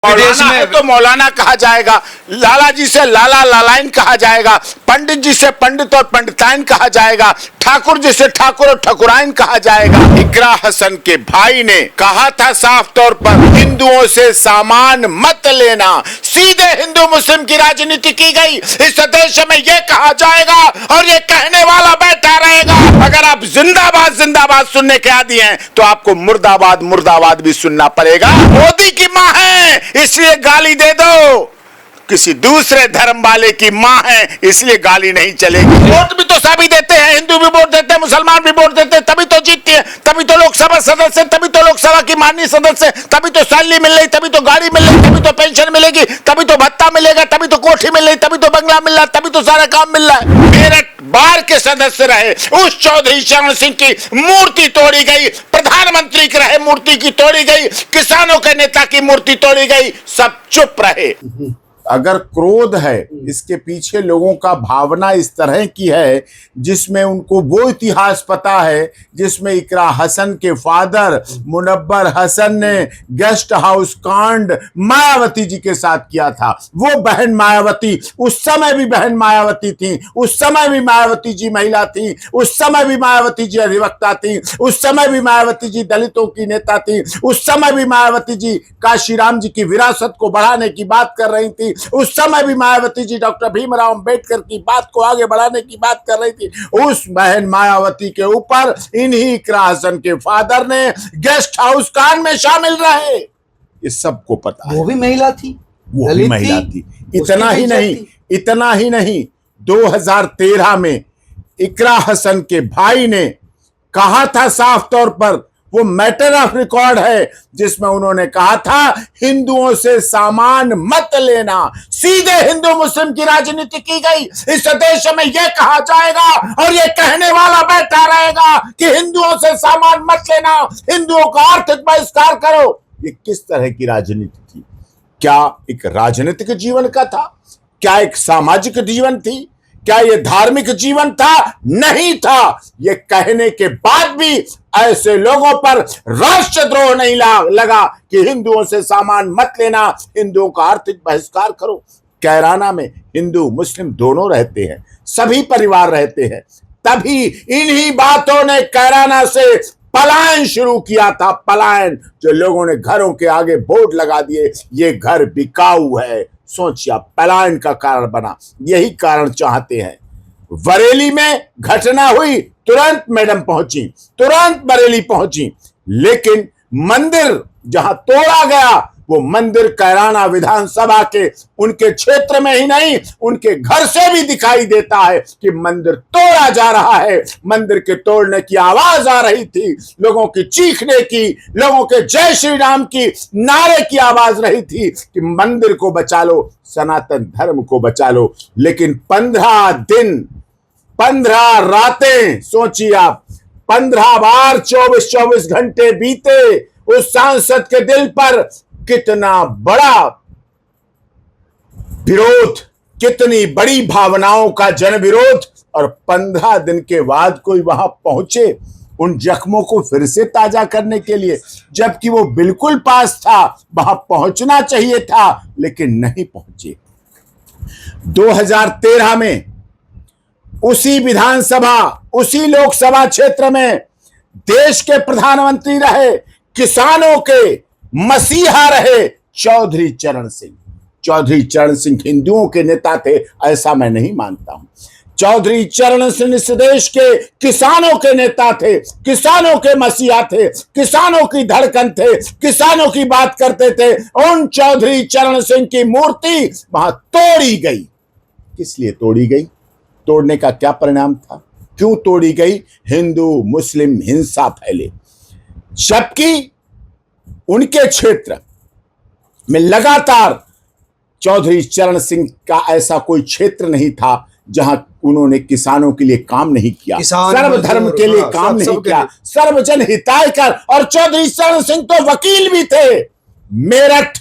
मौलाना है तो मौलाना कहा जाएगा, लाला जी से लाला लालाइन कहा जाएगा, पंडित जी से पंडित और पंडिताइन कहा जाएगा, ठाकुर जी से ठाकुर और ठकुराइन कहा जाएगा। इकरा हसन के भाई ने कहा था साफ तौर पर, हिंदुओं से सामान मत लेना। सीधे हिंदू मुस्लिम की राजनीति की गई। इस देश में यह कहा जाएगा और ये कहने वाला बैठा रहेगा। अगर आप जिंदाबाद जिंदाबाद सुनने के आदी हैं तो आपको मुर्दाबाद मुर्दाबाद भी सुनना पड़ेगा। मोदी की मां है इसलिए गाली दे दो, किसी दूसरे धर्म वाले की मां है इसलिए गाली नहीं चलेगी। वोट भी तो सभी देते हैं, हिंदू भी वोट देते हैं, मुसलमान भी वोट देते हैं, तभी तो जीतती है, तभी तो लोकसभा सदस्य, तभी तो लोकसभा की माननीय सदस्य, तभी तो सैलरी मिल रही, तभी तो गाड़ी मिल रही, तभी तो पेंशन मिलेगी, तभी तो भत्ता मिलेगा, तभी तो कोठी मिल रही, तभी तो बंगला मिल रहा, तभी तो सारा काम मिल रहा है। मेरठ बार के सदस्य रहे उस चौधरी चरण सिंह की मूर्ति तोड़ी गई, प्रधानमंत्री के रहे मूर्ति की तोड़ी गई, किसानों के नेता की मूर्ति तोड़ी गई, सब चुप रहे। अगर क्रोध है, इसके पीछे लोगों का भावना इस तरह की है जिसमें उनको वो इतिहास पता है जिसमें इकरा हसन के फादर मुनव्वर हसन ने गेस्ट हाउस कांड मायावती जी के साथ किया था। वो बहन मायावती उस समय भी बहन मायावती थी, उस समय भी मायावती जी महिला थी, उस समय भी मायावती जी अधिवक्ता थी, उस समय भी मायावती जी दलितों की नेता थी, उस समय भी मायावती जी काशीराम जी की विरासत को बढ़ाने की बात कर रही थी, उस समय भी मायावती जी डॉक्टर भीमराव अंबेडकर की बात को आगे बढ़ाने की बात कर रही थी। उस बहन मायावती के ऊपर इन्हीं इकरा हसन के फादर ने गेस्ट हाउस कांड में शामिल रहे। इस सबको पता है। वो भी महिला थी, वो भी महिला थी। इतना ही नहीं 2013 में इकरा हसन के भाई ने कहा था साफ तौर पर, वो मैटर ऑफ रिकॉर्ड है जिसमें उन्होंने कहा था हिंदुओं से सामान मत लेना। सीधे हिंदू मुस्लिम की राजनीति की गई। इस देश में यह कहा जाएगा और यह कहने वाला बैठा रहेगा कि हिंदुओं से सामान मत लेना, हिंदुओं का आर्थिक बहिष्कार करो। ये किस तरह की राजनीति थी? क्या एक राजनीतिक जीवन का था? क्या एक सामाजिक जीवन थी? क्या यह धार्मिक जीवन था? नहीं था। यह कहने के बाद भी ऐसे लोगों पर राष्ट्रद्रोह नहीं लगा कि हिंदुओं से सामान मत लेना, हिंदुओं का आर्थिक बहिष्कार करो। कैराना में हिंदू मुस्लिम दोनों रहते हैं, सभी परिवार रहते हैं। तभी इन्हीं बातों ने कैराना से पलायन शुरू किया था। पलायन, जो लोगों ने घरों के आगे बोर्ड लगा दिए, ये घर बिकाऊ है। सोचिए, पलायन का कारण बना। यही कारण चाहते हैं। बरेली में घटना हुई, तुरंत मैडम पहुंची, तुरंत बरेली पहुंची, लेकिन मंदिर जहां तोड़ा गया वो मंदिर कैराना विधानसभा के उनके क्षेत्र में ही नहीं, उनके घर से भी दिखाई देता है कि मंदिर तोड़ा जा रहा है। मंदिर के तोड़ने की आवाज आ रही थी, लोगों की चीखने की, लोगों के जय श्री राम की नारे की आवाज रही थी कि मंदिर को बचा लो, सनातन धर्म को बचा लो। लेकिन 15 दिन 15 रातें, सोचिए आप, 15 बार 24-24 घंटे बीते। उस सांसद के दिल पर कितना बड़ा विरोध, कितनी बड़ी भावनाओं का जन विरोध। और 15 दिन के बाद कोई वहां पहुंचे उन जख्मों को फिर से ताजा करने के लिए, जबकि वो बिल्कुल पास था, वहां पहुंचना चाहिए था, लेकिन नहीं पहुंचे। 2013 में उसी विधानसभा, उसी लोकसभा क्षेत्र में देश के प्रधानमंत्री रहे, किसानों के मसीहा रहे चौधरी चरण सिंह। चौधरी चरण सिंह हिंदुओं के नेता थे ऐसा मैं नहीं मानता हूं। चौधरी चरण सिंह इस देश के किसानों के नेता थे, किसानों के मसीहा थे, किसानों की धड़कन थे, किसानों की बात करते थे। उन चौधरी चरण सिंह की मूर्ति वहां तोड़ी गई। किस लिए तोड़ी गई? तोड़ने का क्या परिणाम था? क्यों तोड़ी गई? हिंदू मुस्लिम हिंसा फैले, जबकि उनके क्षेत्र में लगातार चौधरी चरण सिंह का ऐसा कोई क्षेत्र नहीं था जहां उन्होंने किसानों के लिए काम नहीं किया, सर्वधर्म के लिए काम नहीं किया, सर्वजन हिताय कर। और चौधरी चरण सिंह तो वकील भी थे। मेरठ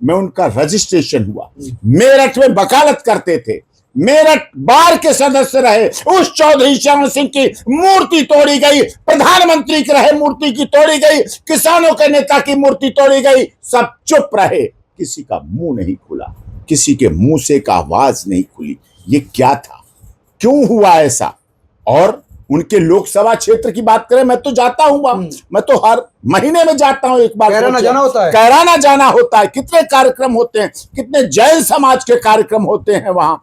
में उनका रजिस्ट्रेशन हुआ, मेरठ में वकालत करते थे, मेरठ बार के सदस्य रहे। उस चौधरी चरण सिंह की मूर्ति तोड़ी गई, प्रधानमंत्री के रहे मूर्ति की तोड़ी गई, किसानों के नेता की मूर्ति तोड़ी गई, सब चुप रहे। किसी का मुंह नहीं खुला, किसी के मुंह से एक आवाज नहीं खुली। ये क्या था, क्यों हुआ ऐसा? और उनके लोकसभा क्षेत्र की बात करें, मैं तो जाता हूं वहां, मैं तो हर महीने में जाता हूं, एक बार कैराना जाना होता है। कैराना जाना होता है। कितने कार्यक्रम होते हैं, कितने जैन समाज के कार्यक्रम होते हैं वहां।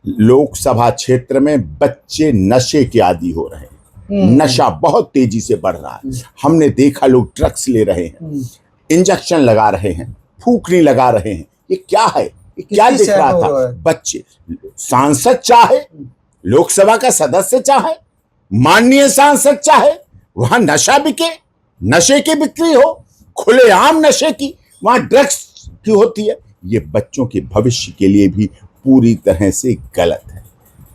लोकसभा क्षेत्र में बच्चे नशे के आदी हो रहे हैं, नशा बहुत तेजी से बढ़ रहा है। हमने देखा लोग ड्रग्स ले रहे हैं, इंजेक्शन लगा रहे हैं, फूकनी लगा रहे हैं। ये क्या है, ये क्या दिख रहा था? बच्चे, सांसद चाहे, लोकसभा का सदस्य चाहे, माननीय सांसद चाहे, वहां नशा बिके, नशे की बिक्री हो, खुलेआम नशे की, वहां ड्रग्स की होती है। ये बच्चों के भविष्य के लिए भी पूरी तरह से गलत है।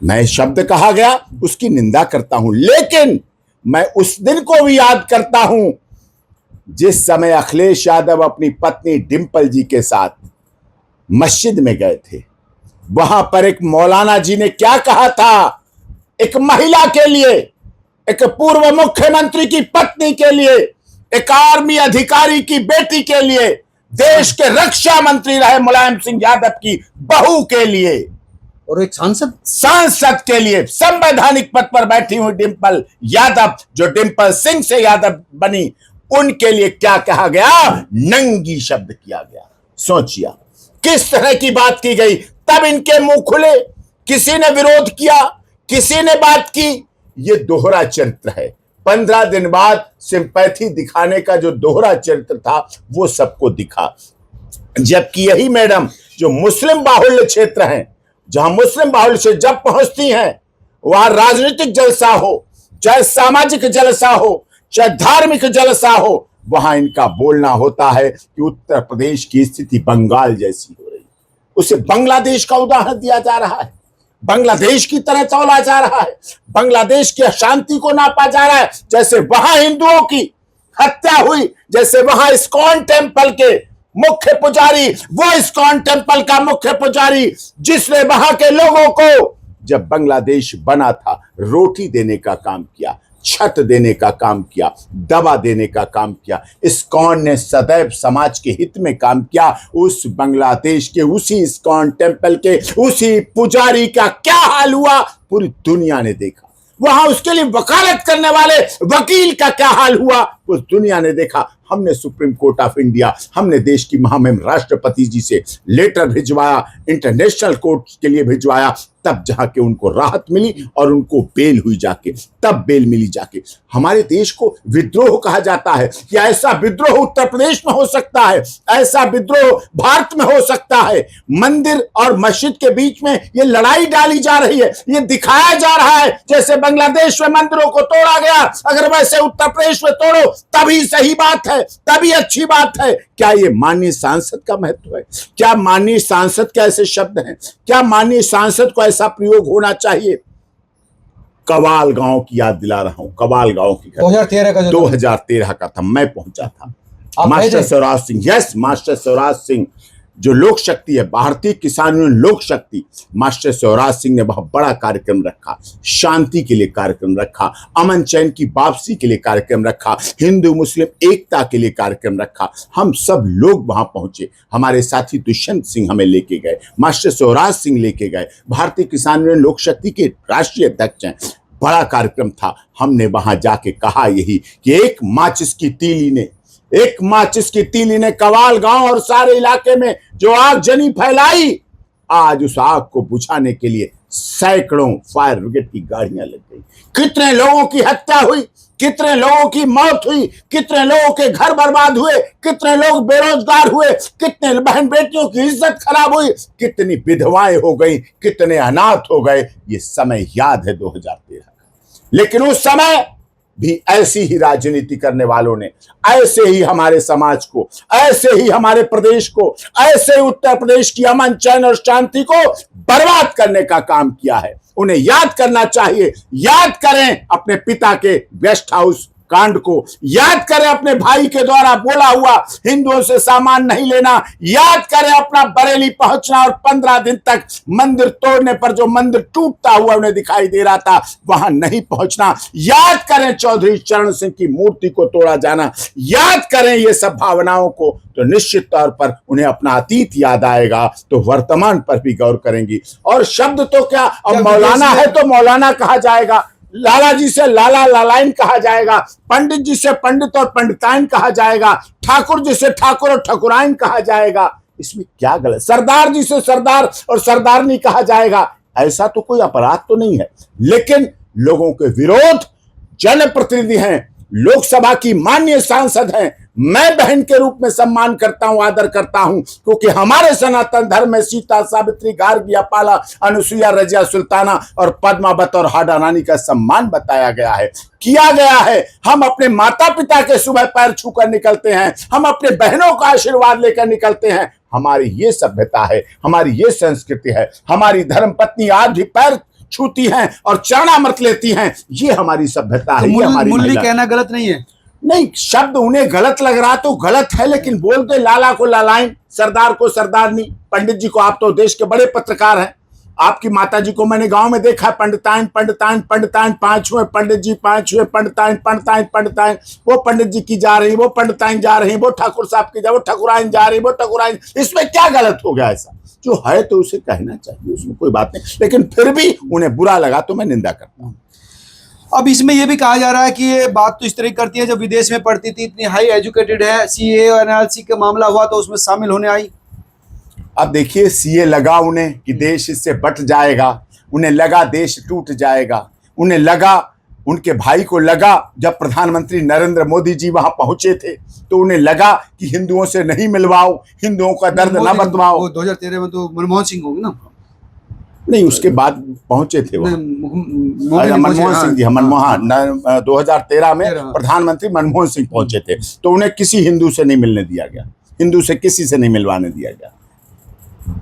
मैं शब्द कहा गया उसकी निंदा करता हूं, लेकिन मैं उस दिन को भी याद करता हूं जिस समय अखिलेश यादव अपनी पत्नी डिंपल जी के साथ मस्जिद में गए थे। वहां पर एक मौलाना जी ने क्या कहा था, एक महिला के लिए, एक पूर्व मुख्यमंत्री की पत्नी के लिए, एक आर्मी अधिकारी की बेटी के लिए, देश के रक्षा मंत्री रहे मुलायम सिंह यादव की बहू के लिए, और एक सांसद के लिए, संवैधानिक पद पर बैठी हुई डिंपल यादव, जो डिंपल सिंह से यादव बनी, उनके लिए क्या कहा गया, नंगी शब्द किया गया। सोचिए किस तरह की बात की गई। तब इनके मुंह खुले, किसी ने विरोध किया, किसी ने बात की। ये दोहरा चरित्र है। 15 दिन बाद सिंपैथी दिखाने का जो दोहरा चरित्र था वो सबको दिखा। जबकि यही मैडम जो मुस्लिम बाहुल्य क्षेत्र हैं, जहां मुस्लिम बाहुल्य क्षेत्र जब पहुंचती हैं, वहां राजनीतिक जलसा हो, चाहे सामाजिक जलसा हो, चाहे धार्मिक जलसा हो, वहां इनका बोलना होता है कि उत्तर प्रदेश की स्थिति बंगाल जैसी हो रही है। उसे बांग्लादेश का उदाहरण दिया जा रहा है, बांग्लादेश की तरह तौला जा रहा है, बांग्लादेश की अशांति को नापा जा रहा है। जैसे वहां हिंदुओं की हत्या हुई, जैसे वहां इस्कॉन टेम्पल के मुख्य पुजारी, वो इस्कॉन टेम्पल का मुख्य पुजारी जिसने वहां के लोगों को, जब बांग्लादेश बना था, रोटी देने का काम किया, छत देने का काम किया, दवा देने का काम किया। इस्कॉन ने सदैव समाज के हित में काम किया। उस बांग्लादेश के उसी इस्कॉन टेम्पल के उसी पुजारी का क्या हाल हुआ, पूरी दुनिया ने देखा। वहां उसके लिए वकालत करने वाले वकील का क्या हाल हुआ, पूरी दुनिया ने देखा। हमने सुप्रीम कोर्ट ऑफ इंडिया, हमने देश की महामहिम राष्ट्रपति जी से लेटर भिजवाया, इंटरनेशनल कोर्ट के लिए भिजवाया, तब जहां के उनको राहत मिली और उनको बेल हुई जाके, तब बेल मिली जाके। हमारे देश को विद्रोह कहा जाता है कि ऐसा विद्रोह उत्तर प्रदेश में हो सकता है, ऐसा विद्रोह भारत में हो सकता है। मंदिर और मस्जिद के बीच में ये लड़ाई डाली जा रही है, ये दिखाया जा रहा है जैसे बांग्लादेश में मंदिरों को तोड़ा गया, अगर वैसे उत्तर प्रदेश में तोड़ो तभी सही बात है, तभी अच्छी बात है। क्या ये माननीय सांसद का महत्व है? क्या माननीय सांसद के ऐसे शब्द हैं? क्या माननीय सांसद को ऐसा प्रयोग होना चाहिए? कवाल गांव की याद दिला रहा हूं, कवाल गांव की 2013 का था, मैं पहुंचा था। Master Swaraj Singh, yes, master Swaraj Singh जो लोक शक्ति है, भारतीय किसान यूनियन लोक शक्ति, मास्टर स्वराज सिंह ने बहुत बड़ा कार्यक्रम रखा, शांति के लिए कार्यक्रम रखा, अमन चैन की वापसी के लिए कार्यक्रम रखा, हिंदू मुस्लिम एकता के लिए कार्यक्रम रखा। हम सब लोग वहां पहुंचे, हमारे साथी दुष्यंत सिंह हमें लेके गए, मास्टर स्वराज सिंह लेके गए, भारतीय किसान यूनियन लोक शक्ति के राष्ट्रीय अध्यक्ष हैं। बड़ा कार्यक्रम था। हमने वहां जाके कहा यही कि एक माचिस की तीली ने कवाल गांव और सारे इलाके में जो आगजनी फैलाई, आज उस आग को बुझाने के लिए सैकड़ों फायर ब्रिगेड की गाड़ियां लग गई। कितने लोगों की हत्या हुई, कितने लोगों की मौत हुई, कितने लोगों के घर बर्बाद हुए, कितने लोग बेरोजगार हुए, कितने बहन बेटियों की इज्जत खराब हुई, कितनी विधवाएं हो गई, कितने अनाथ हो गए। ये समय याद है 2013 का। लेकिन उस समय भी ऐसी ही राजनीति करने वालों ने ऐसे ही हमारे समाज को, ऐसे ही हमारे प्रदेश को, ऐसे उत्तर प्रदेश की अमन चैन और शांति को बर्बाद करने का काम किया है। उन्हें याद करना चाहिए। याद करें अपने पिता के गेस्ट हाउस कांड को, याद करें अपने भाई के द्वारा बोला हुआ हिंदुओं से सामान नहीं लेना, याद करें अपना बरेली पहुंचना और 15 दिन तक मंदिर तोड़ने पर जो मंदिर टूटता हुआ उन्हें दिखाई दे रहा था वहां नहीं पहुंचना, याद करें चौधरी चरण सिंह की मूर्ति को तोड़ा जाना, याद करें ये सब भावनाओं को, तो निश्चित तौर पर उन्हें अपना अतीत याद आएगा तो वर्तमान पर भी गौर करेंगी। और शब्द तो क्या, अब मौलाना है तो मौलाना कहा जाएगा, लाला जी से लाला लालाइन कहा जाएगा, पंडित जी से पंडित और पंडिताइन कहा जाएगा, ठाकुर जी से ठाकुर और ठकुराइन कहा जाएगा, इसमें क्या गलत, सरदार जी से सरदार और सरदारनी कहा जाएगा, ऐसा तो कोई अपराध तो नहीं है। लेकिन लोगों के विरोध, जनप्रतिनिधि हैं, लोकसभा की माननीय सांसद हैं, मैं बहन के रूप में सम्मान करता हूं, आदर करता हूं, क्योंकि हमारे सनातन धर्म में सीता, सावित्री, गार्गी, अपाला, अनुसुईया, रजिया, सुल्ताना और पद्मावत और हाडा रानी का सम्मान बताया गया है, किया गया है। हम अपने माता पिता के सुबह पैर छूकर निकलते हैं, हम अपने बहनों का आशीर्वाद लेकर निकलते हैं। हमारी ये सभ्यता है, हमारी ये संस्कृति है। हमारी धर्म पत्नी आज भी पैर छूती हैं और चरणामृत लेती हैं, ये हमारी सभ्यता है। मुल्ली कहना गलत नहीं है? नहीं, शब्द उन्हें गलत लग रहा तो गलत है, लेकिन बोलते लाला को लालाइन, सरदार को सरदारनी, पंडित जी को, आप तो देश के बड़े पत्रकार हैं, आपकी माता जी को मैंने गांव में देखा, पंडिताइन पंडिताइन पंडिताइन, 5 हुए पंडित जी, 5 हुए पंडिताइन पंडिताइन पंडिताइन, वो पंडित जी की जा रही, वो पंडिताइन जा रही, वो ठाकुर साहब की जा, वो ठकुराइन जा रही, वो ठकुराइन, इसमें क्या गलत हो गया? ऐसा जो है तो उसे कहना चाहिए, उसमें कोई बात नहीं, लेकिन फिर भी उन्हें बुरा लगा तो मैं निंदा करता हूं। अब इसमें यह भी कहा जा रहा है कि ये बात तो इस तरह करती है, जब विदेश में पढ़ती थी, इतनी हाई एजुकेटेड है, सीए और एनआरसी का मामला हुआ तो उसमें शामिल होने आई। अब देखिए, सीए लगा उन्हें कि देश इससे बट जाएगा, उन्हें लगा देश टूट जाएगा, उन्हें लगा, उनके भाई को लगा, जब प्रधानमंत्री नरेंद्र मोदी जी वहां पहुंचे थे तो उन्हें लगा कि हिंदुओं से नहीं मिलवाओ, हिंदुओं का दर्द न बतवाओ। 2013 में तो मनमोहन सिंह होंगे ना? नहीं, उसके बाद पहुंचे थे वो मनमोहन सिंह जी, मनमोहन 2013 में प्रधानमंत्री मनमोहन सिंह पहुंचे थे, तो उन्हें किसी हिंदू से नहीं मिलने दिया गया, हिंदू से किसी से नहीं मिलवाने दिया गया,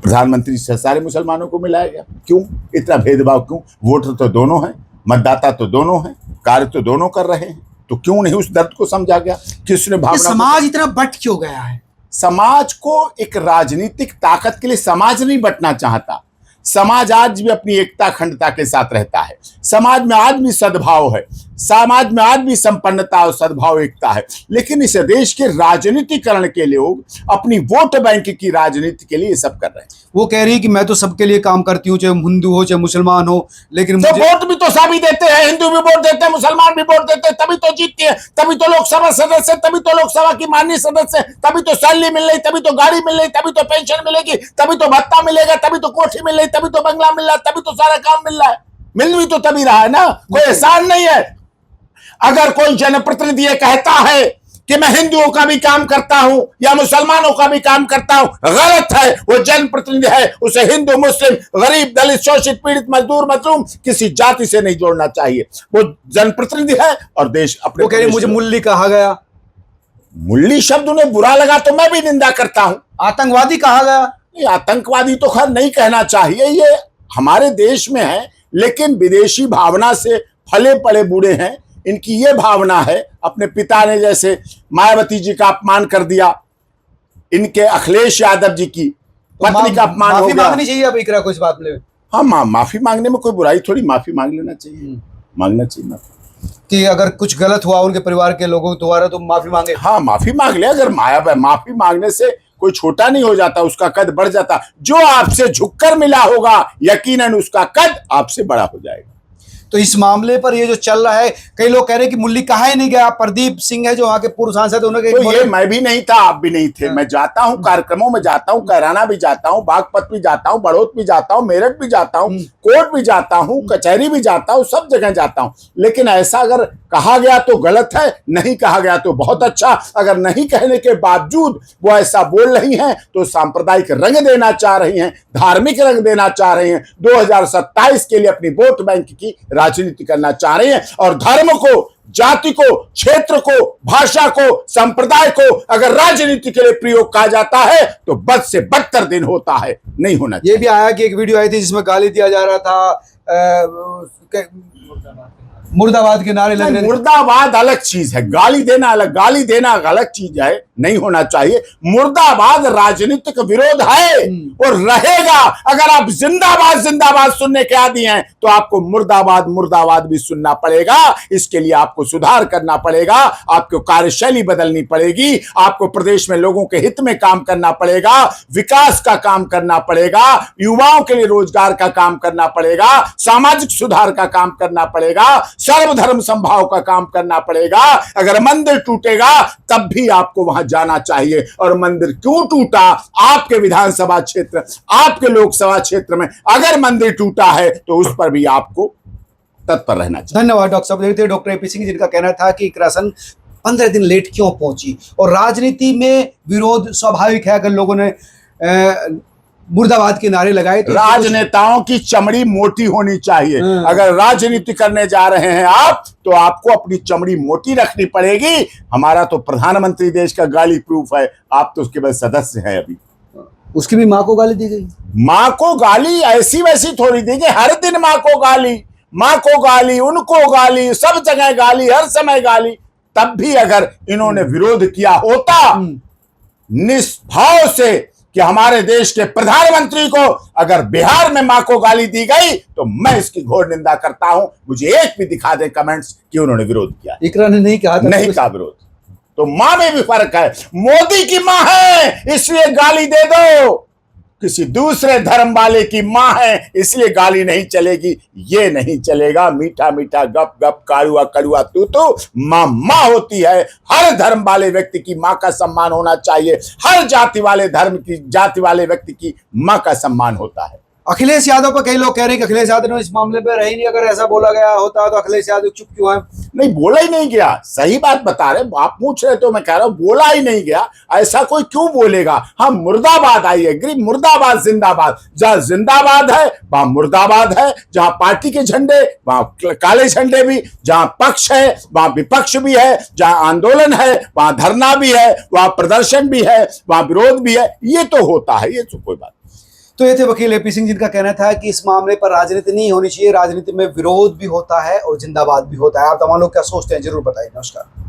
प्रधानमंत्री से सारे मुसलमानों को मिलाया गया। क्यों इतना भेदभाव? क्यों? वोटर तो दोनों हैं, मतदाता तो दोनों हैं, कार्य तो दोनों कर रहे हैं, तो क्यों नहीं उस दर्द को समझा गया? किसने भावना? समाज इतना बट क्यों गया है? समाज को एक राजनीतिक ताकत के लिए समाज नहीं बटना चाहता, समाज आज भी अपनी एकता अखंडता के साथ रहता है, समाज में आज भी सद्भाव है, समाज में आज भी संपन्नता और सद्भाव एकता है, लेकिन इस देश के राजनीतिकरण के लोग अपनी वोट बैंक की राजनीति के लिए ये सब कर रहे हैं। वो कह रही है कि मैं तो सबके लिए काम करती हूँ, चाहे हिंदू हो चाहे मुसलमान हो, लेकिन तो वोट भी तो सभी देते हैं, हिंदू भी वोट देते हैं, मुसलमान भी वोट देते हैं, तभी तो जीतती है, तभी तो लोकसभा सदस्य, तभी तो लोकसभा की माननीय सदस्य, तभी तो सैलरी मिल रही, तभी तो गाड़ी मिल रही, तभी तो पेंशन मिलेगी, तभी तो भत्ता मिलेगा, तभी तो कोठी मिल रही, तभी तो बंगला मिल रहा है, तभी तो सारा काम मिल रहा है। मिल भी तो तभी रहा है ना, कोई एहसान नहीं है। अगर कोई जनप्रतिनिधि ये कहता है कि मैं हिंदुओं का भी काम करता हूं या मुसलमानों का भी काम करता हूं, गलत है। वो जनप्रतिनिधि है, उसे हिंदू, मुस्लिम, गरीब, दलित, शोषित, पीड़ित, मजदूर, मजलूम किसी जाति से नहीं जोड़ना चाहिए। वो जनप्रतिनिधि है और देश अपने। वो कह रहे मुझे मुल्ली कहा गया, मुल्ली शब्द उन्हें बुरा लगा तो मैं भी निंदा करता हूं। आतंकवादी कहा गया, ये आतंकवादी तो खैर नहीं कहना चाहिए, ये हमारे देश में है, लेकिन विदेशी भावना से फले पड़े बूढ़े हैं, इनकी ये भावना है। अपने पिता ने जैसे मायावती जी का अपमान कर दिया, इनके अखिलेश यादव जी की पत्नी का अपमान हो गया। माफी मांगनी चाहिए अब इकरा को इस बात में। हाँ, माफी मांगने में कोई बुराई थोड़ी, माफी मांग लेना चाहिए, मांगना चाहिए माफी। कि अगर कुछ गलत हुआ उनके परिवार के लोगों द्वारा तो माफी मांगे। हाँ, माफी मांग ले। अगर माफी मांगने से कोई छोटा नहीं हो जाता, उसका कद बढ़ जाता। जो आपसे झुककर मिला होगा यकीनन उसका कद आपसे बड़ा हो जाएगा। तो इस मामले पर ये जो चल रहा है, कई लोग कह रहे हैं कि मुल्ली कहा ही नहीं गया। प्रदीप सिंह है जो वहां के पूर्व सांसद, उन्होंने तो ये मैं भी नहीं था, आप भी नहीं थे। मैं जाता हूँ, कार्यक्रमों में जाता हूँ, कैराना भी जाता हूँ, बागपत भी जाता हूँ, बड़ौत भी जाता हूँ, मेरठ भी जाता हूँ, कोर्ट भी जाता हूँ, कचहरी भी जाता हूँ, सब जगह जाता हूँ। लेकिन ऐसा अगर कहा गया तो गलत है, नहीं कहा गया तो बहुत अच्छा। अगर नहीं कहने के बावजूद वो ऐसा बोल रही हैं तो सांप्रदायिक रंग देना चाह रही हैं, धार्मिक रंग देना चाह रही हैं, 2027 के लिए अपनी वोट बैंक की राजनीति करना चाह रही हैं। और धर्म को, जाति को, क्षेत्र को, भाषा को, संप्रदाय को अगर राजनीति के लिए प्रयोग कहा जाता है तो बद से बदतर दिन होता है, नहीं होना चाहिए। ये भी आया कि एक वीडियो आई थी जिसमें गाली दिया जा रहा था, मुर्दाबाद के नारे लग रहे थे। मुर्दाबाद अलग चीज है, गाली देना अलग, गाली देना अलग चीज है, नहीं होना चाहिए। मुर्दाबाद राजनीतिक विरोध है और रहेगा। अगर आप जिंदाबाद जिंदाबाद सुनने के आदी हैं तो आपको मुर्दाबाद मुर्दाबाद भी सुनना पड़ेगा। इसके लिए आपको सुधार करना पड़ेगा, आपको कार्यशैली बदलनी पड़ेगी, आपको प्रदेश में लोगों के हित में काम करना पड़ेगा, विकास का काम करना पड़ेगा, युवाओं के लिए रोजगार का काम करना पड़ेगा, सामाजिक सुधार का काम करना पड़ेगा, सर्वधर्म संभाव का काम करना पड़ेगा। अगर मंदिर टूटेगा तब भी आपको वहां जाना चाहिए। और मंदिर क्यों टूटा? आपके विधानसभा क्षेत्र, आपके लोकसभा क्षेत्र में अगर मंदिर टूटा है तो उस पर भी आपको तत्पर रहना चाहिए। धन्यवाद डॉक्टर साहब। देखते डॉक्टर एपी सिंह जिनका कहना था कि इकरा हसन 15 दिन लेट क्यों पहुंची, और राजनीति में विरोध स्वाभाविक है। अगर लोगों ने मुर्दाबाद के नारे लगाए तो राजनेताओं की चमड़ी मोटी होनी चाहिए। अगर राजनीति करने जा रहे हैं आप तो आपको अपनी चमड़ी मोटी रखनी पड़ेगी। हमारा तो प्रधानमंत्री देश का गाली प्रूफ है, आप तो उसके बाद सदस्य हैं। अभी उसकी भी माँ को गाली दी गई। माँ को गाली ऐसी वैसी थोड़ी दी गई, हर दिन माँ को गाली, माँ को गाली, उनको गाली, सब जगह गाली, हर समय गाली। तब भी अगर इन्होंने विरोध किया होता निष्भाव से कि हमारे देश के प्रधानमंत्री को अगर बिहार में मां को गाली दी गई तो मैं इसकी घोर निंदा करता हूं। मुझे एक भी दिखा दे कमेंट्स कि उन्होंने विरोध किया। इकरा ने नहीं कहा था, नहीं कहा विरोध। तो मां में भी फर्क है। मोदी की मां है इसलिए गाली दे दो, किसी दूसरे धर्म वाले की मां है इसलिए गाली नहीं चलेगी। ये नहीं चलेगा। मीठा मीठा गप गप, कड़ुआ कड़ुआ तू तो मां मां होती है। हर धर्म वाले व्यक्ति की मां का सम्मान होना चाहिए। हर जाति वाले धर्म की, जाति वाले व्यक्ति की मां का सम्मान होता है। अखिलेश यादव पर कई लोग कह रहे हैं कि अखिलेश यादव ने इस मामले पर रही नहीं। अगर ऐसा बोला गया होता तो अखिलेश यादव चुप क्यों है? नहीं, बोला ही नहीं गया। सही बात बता रहे, आप पूछ रहे तो मैं कह रहा हूं बोला ही नहीं गया। ऐसा कोई क्यों बोलेगा? हम मुर्दाबाद आई एग्री, मुर्दाबाद जिंदाबाद। जहां जिंदाबाद है वहां मुर्दाबाद है। जहां पार्टी के झंडे वहां काले झंडे भी, जहां पक्ष है वहां विपक्ष भी है, जहां आंदोलन है वहां धरना भी है, वहां प्रदर्शन भी है, वहां विरोध भी है। ये तो होता है, ये तो कोई बात। तो ये थे वकील एपी सिंह जिनका कहना था कि इस मामले पर राजनीति नहीं होनी चाहिए। राजनीति में विरोध भी होता है और जिंदाबाद भी होता है। आप तमाम लोग क्या सोचते हैं जरूर बताइए। नमस्कार।